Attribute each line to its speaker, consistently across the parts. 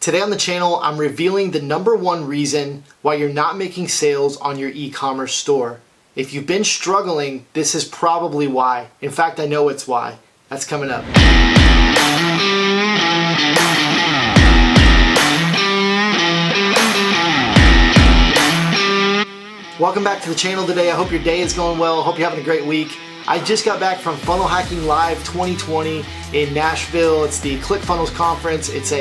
Speaker 1: Today on the channel, I'm revealing the #1 reason why you're not making sales on your e-commerce store. If you've been struggling, this is probably why. In fact, I know it's why. That's coming up. Welcome back to the channel today. I hope your day is going well. I hope you're having a great week. I just got back from Funnel Hacking Live 2020 in Nashville. It's the ClickFunnels conference. It's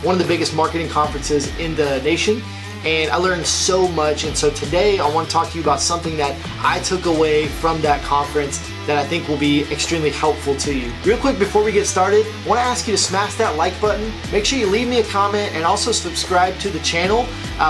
Speaker 1: one of the biggest marketing conferences in the nation, and I learned so much. And so today I want to talk to you about something that I took away from that conference that I think will be extremely helpful to you. Real quick before we get started, I want to ask you to smash that like button. Make sure you leave me a comment and also subscribe to the channel.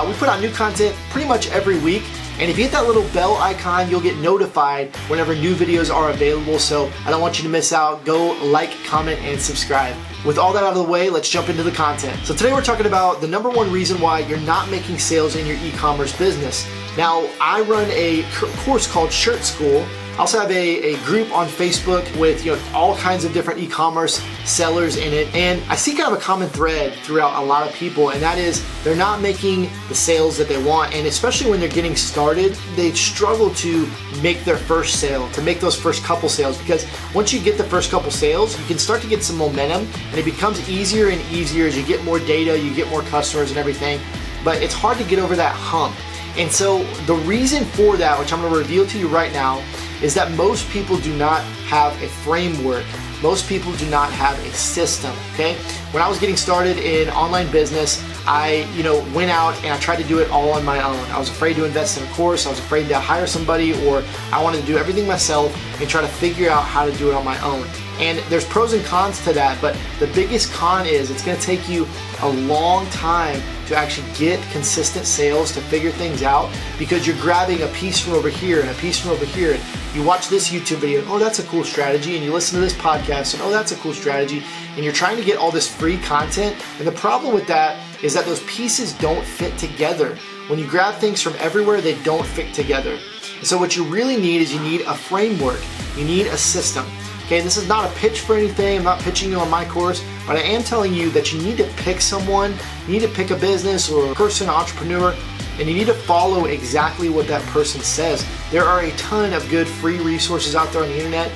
Speaker 1: We put out new content pretty much every week. And if you hit that little bell icon, you'll get notified whenever new videos are available. So I don't want you to miss out. Go like, comment, and subscribe. With all that out of the way, let's jump into the content. So today we're talking about the #1 reason why you're not making sales in your e-commerce business. Now, I run a course called Shirt School. I also have a group on Facebook with all kinds of different e-commerce sellers in it, and I see kind of a common thread throughout a lot of people, and that is they're not making the sales that they want, and especially when they're getting started, they struggle to make their first sale, to make those first couple sales, because once you get the first couple sales, you can start to get some momentum, and it becomes easier and easier as you get more data, you get more customers and everything, but it's hard to get over that hump. And so the reason for that, which I'm going to reveal to you right now, is that most people do not have a framework. Most people do not have a system, okay? When I was getting started in online business, I went out and I tried to do it all on my own. I was afraid to invest in a course. I was afraid to hire somebody, or I wanted to do everything myself and try to figure out how to do it on my own. And there's pros and cons to that, but the biggest con is it's gonna take you a long time to actually get consistent sales, to figure things out, because you're grabbing a piece from over here and a piece from over here. And you watch this YouTube video, and, oh, that's a cool strategy, and you listen to this podcast, and, oh, that's a cool strategy, and you're trying to get all this free content. And the problem with that is that those pieces don't fit together. When you grab things from everywhere, they don't fit together. And so what you really need is you need a framework. You need a system. Okay, this is not a pitch for anything. I'm not pitching you on my course, but I am telling you that you need to pick someone, you need to pick a business or a person, an entrepreneur, and you need to follow exactly what that person says. There are a ton of good free resources out there on the internet,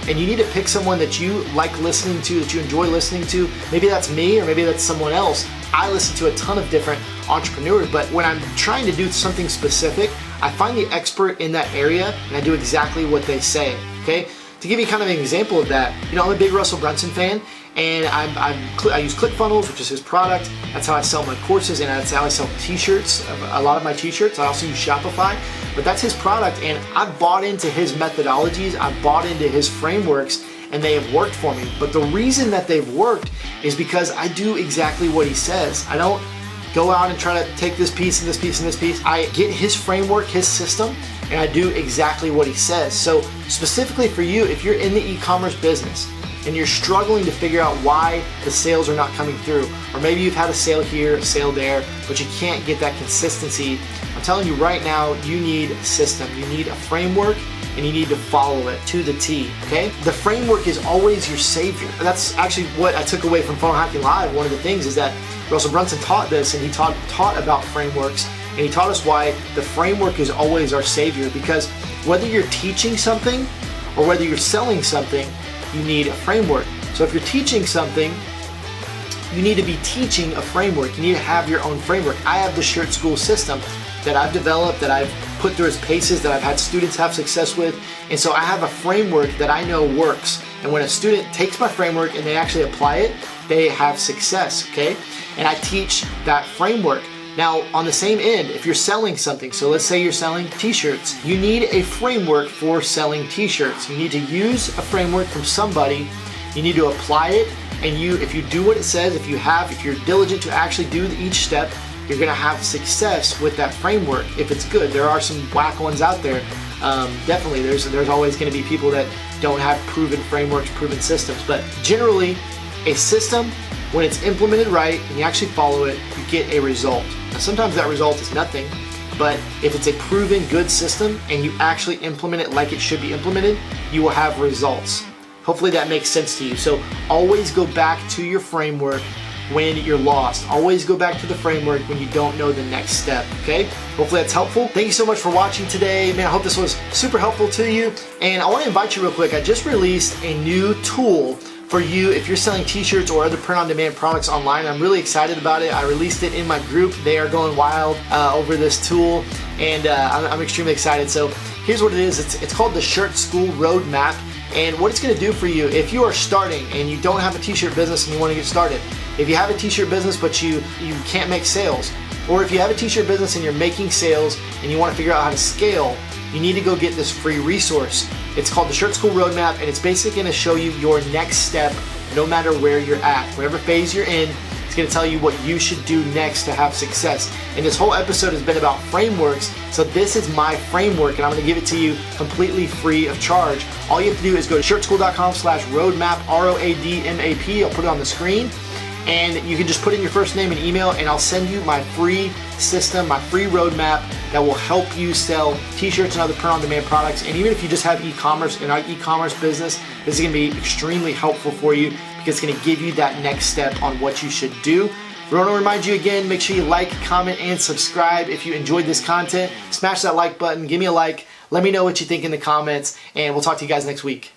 Speaker 1: and you need to pick someone that you like listening to, that you enjoy listening to. Maybe that's me, or maybe that's someone else. I listen to a ton of different entrepreneurs, but when I'm trying to do something specific, I find the expert in that area and I do exactly what they say, okay? To give you kind of an example of that, I'm a big Russell Brunson fan, and I use ClickFunnels, which is his product. That's how I sell my courses, and that's how I sell t-shirts, a lot of my t-shirts. I also use Shopify, but that's his product, and I've bought into his methodologies, I've bought into his frameworks, and they have worked for me. But the reason that they've worked is because I do exactly what he says. I don't go out and try to take this piece and this piece and this piece. I get his framework, his system, and I do exactly what he says. So specifically for you, if you're in the e-commerce business and you're struggling to figure out why the sales are not coming through, or maybe you've had a sale here, a sale there, but you can't get that consistency, I'm telling you right now, you need a system, you need a framework, and you need to follow it to the T, okay? The framework is always your savior. That's actually what I took away from Funnel Hacking Live. One of the things is that Russell Brunson taught this, and he taught about frameworks, and he taught us why the framework is always our savior, because whether you're teaching something or whether you're selling something, you need a framework. So if you're teaching something, you need to be teaching a framework. You need to have your own framework. I have the Shirt School system that I've developed, that I've put through its paces, that I've had students have success with. And so I have a framework that I know works. And when a student takes my framework and they actually apply it, they have success, okay? And I teach that framework. Now, on the same end, if you're selling something, so let's say you're selling t-shirts, you need a framework for selling t-shirts. You need to use a framework from somebody, you need to apply it, and if you do what it says, if you're diligent to actually do each step, you're gonna have success with that framework if it's good. There are some whack ones out there. Definitely, there's always gonna be people that don't have proven frameworks, proven systems, but generally, a system, when it's implemented right and you actually follow it, you get a result. Now, sometimes that result is nothing, but if it's a proven good system and you actually implement it like it should be implemented, you will have results. Hopefully that makes sense to you. So always go back to your framework, when you're lost. Always go back to the framework when you don't know the next step, okay? Hopefully that's helpful. Thank you so much for watching today. Man, I hope this was super helpful to you. And I want to invite you real quick. I just released a new tool for you if you're selling t-shirts or other print-on-demand products online. I'm really excited about it. I released it in my group. They are going wild over this tool, and I'm extremely excited. So here's what it is. It's called the Shirt School Roadmap. And what it's going to do for you, if you are starting and you don't have a t-shirt business and you want to get started, if you have a t-shirt business but you can't make sales, or if you have a t-shirt business and you're making sales and you want to figure out how to scale, you need to go get this free resource. It's called the Shirt School Roadmap, and it's basically going to show you your next step no matter where you're at. Whatever phase you're in, it's going to tell you what you should do next to have success. And this whole episode has been about frameworks, so this is my framework, and I'm going to give it to you completely free of charge. All you have to do is go to shirtschool.com/roadmap, ROADMAP. I'll put it on the screen, and you can just put in your first name and email, and I'll send you my free system, my free roadmap that will help you sell t-shirts and other print-on-demand products. And even if you just have e-commerce in our e-commerce business, this is going to be extremely helpful for you because it's going to give you that next step on what you should do. I want to remind you again, make sure you like, comment, and subscribe. If you enjoyed this content, smash that like button, give me a like, let me know what you think in the comments, and we'll talk to you guys next week.